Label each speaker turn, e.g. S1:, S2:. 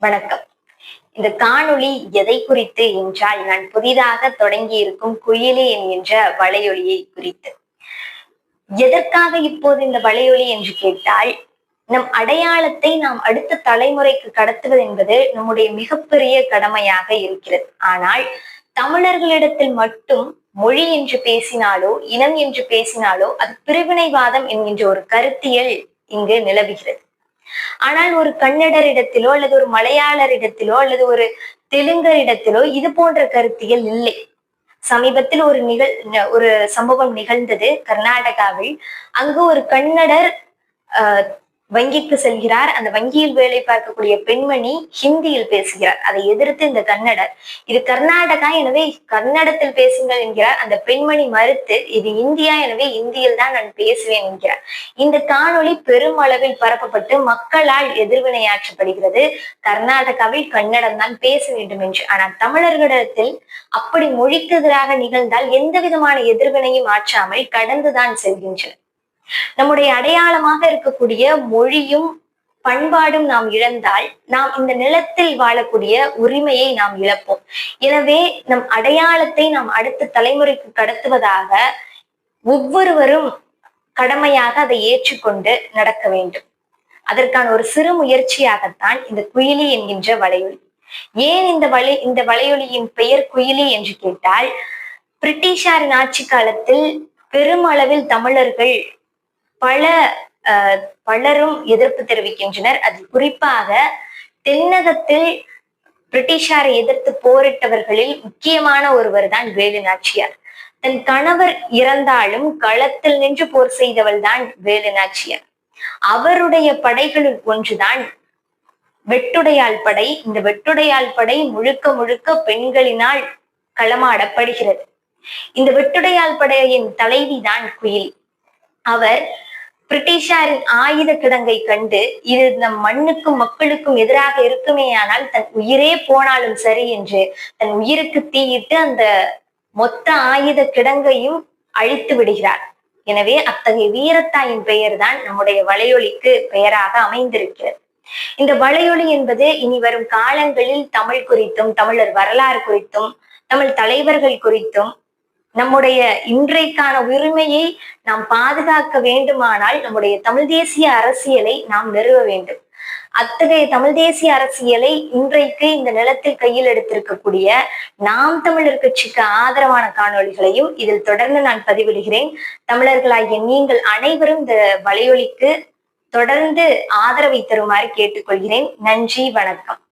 S1: வணக்கம். இந்த காணொளி எதை குறித்து என்றால், நான் புதிதாக தொடங்கி இருக்கும் குயிலி என்கின்ற வலையொலியை குறித்து. எதற்காக இப்போது இந்த வலையொலி என்று கேட்டால், நம் அடையாளத்தை நாம் அடுத்த தலைமுறைக்கு கடத்துவது என்பது நம்முடைய மிகப்பெரிய கடமையாக இருக்கிறது. ஆனால் தமிழர்களிடத்தில் மட்டும் மொழி என்று பேசினாலோ, இனம் என்று பேசினாலோ, அது பிரிவினைவாதம் என்கின்ற ஒரு கருத்தியல் இங்கு நிலவுகிறது. ஆனால் ஒரு கன்னடரிடத்திலோ அல்லது ஒரு மலையாளரிடத்திலோ அல்லது ஒரு தெலுங்கரிடத்திலோ இது போன்ற கருத்தியல் இல்லை. சமீபத்தில் ஒரு சம்பவம் நிகழ்ந்தது கர்நாடகாவில். அங்கு ஒரு கன்னடர் வங்கிக்கு செல்கிறார். அந்த வங்கியில் வேலை பார்க்கக்கூடிய பெண்மணி ஹிந்தியில் பேசுகிறார். அதை எதிர்த்து இந்த கன்னடர், இது கர்நாடகா, எனவே கன்னடத்தில் பேசுங்கள் என்கிறார். அந்த பெண்மணி மறுத்து, இது இந்தியா, எனவே இந்தியில் தான் நான் பேசுவேன் என்கிறார். இந்த காணொளி பெரும் அளவில் பரப்பப்பட்டு மக்களால் எதிர்வினையாற்றப்படுகிறது. கர்நாடகாவில் கன்னடம் தான் பேச வேண்டும் என்று. ஆனால் தமிழர்களிடத்தில் அப்படி மொழிக்கு எதிராக நிகழ்ந்தால் எந்த விதமான எதிர்வினையும் ஆற்றாமல் கடந்துதான் செல்கின்றனர். நம்முடைய அடையாளமாக இருக்கக்கூடிய மொழியும் பண்பாடும் நாம் இழந்தால் நாம் இந்த நிலத்தில் வாழக்கூடிய உரிமையை நாம் இழப்போம். எனவே நம் அடையாளத்தை நாம் அடுத்த தலைமுறைக்கு கடத்துவதாக ஒவ்வொருவரும் கடமையாக அதை ஏற்றுக்கொண்டு நடக்க வேண்டும். அதற்கான ஒரு சிறு முயற்சியாகத்தான் இந்த குயிலி என்கின்ற வலையொலி. ஏன் இந்த வலையொலியின் பெயர் குயிலி என்று கேட்டால், பிரிட்டிஷாரின் ஆட்சி காலத்தில் பெருமளவில் தமிழர்கள் பலரும் எதிர்ப்பு தெரிவிக்கின்றனர். அது குறிப்பாக தென்னகத்தில் பிரிட்டிஷாரை எதிர்த்து போரிட்டவர்களில் முக்கியமான ஒருவர் தான் வேலு நாச்சியார். தன் கணவர் இறந்தாலும் களத்தில் நின்று போர் செய்தவள் தான் வேலு நாச்சியார். அவருடைய படைகளில் ஒன்றுதான் வெட்டுடையாள் படை. இந்த வெட்டுடையாள் படை முழுக்க முழுக்க பெண்களினால் களமாடப்படுகிறது. இந்த வெட்டுடையாள் படையின் தலைவிதான் குயிலி. அவர் பிரிட்டிஷாரின் ஆயுத கிடங்கை கண்டு, இது நம் மண்ணுக்கும் மக்களுக்கும் எதிராக இருக்குமேயானால் தன் உயிரே போனாலும் சரி என்று தன் உயிருக்கு தீயிட்டு அந்த மொத்த ஆயுத கிடங்கையும் அழித்து விடுகிறார். எனவே அத்தகைய வீரத்தாயின் பெயர் தான் நம்முடைய வலையொலிக்கு பெயராக அமைந்திருக்கிறது. இந்த வலையொலி என்பது இனி வரும் காலங்களில் தமிழ் குறித்தும், தமிழர் வரலாறு குறித்தும், தமிழ் தலைவர்கள் குறித்தும், நம்முடைய இன்றைக்கான உரிமையை நாம் பாதுகாக்க வேண்டுமானால் நம்முடைய தமிழ் தேசிய அரசியலை நாம் நிறுவ வேண்டும். அத்தகைய தமிழ் தேசிய அரசியலை இன்றைக்கு இந்த நிலத்தில் கையில் எடுத்திருக்கக்கூடிய நாம் தமிழர் கட்சிக்கு ஆதரவான காணொளிகளையும் இதில் தொடர்ந்து நான் பதிவிடுகிறேன். தமிழர்களாகிய நீங்கள் அனைவரும் இந்த வலையொலிக்கு தொடர்ந்து ஆதரவை தருமாறு கேட்டுக்கொள்கிறேன். நன்றி, வணக்கம்.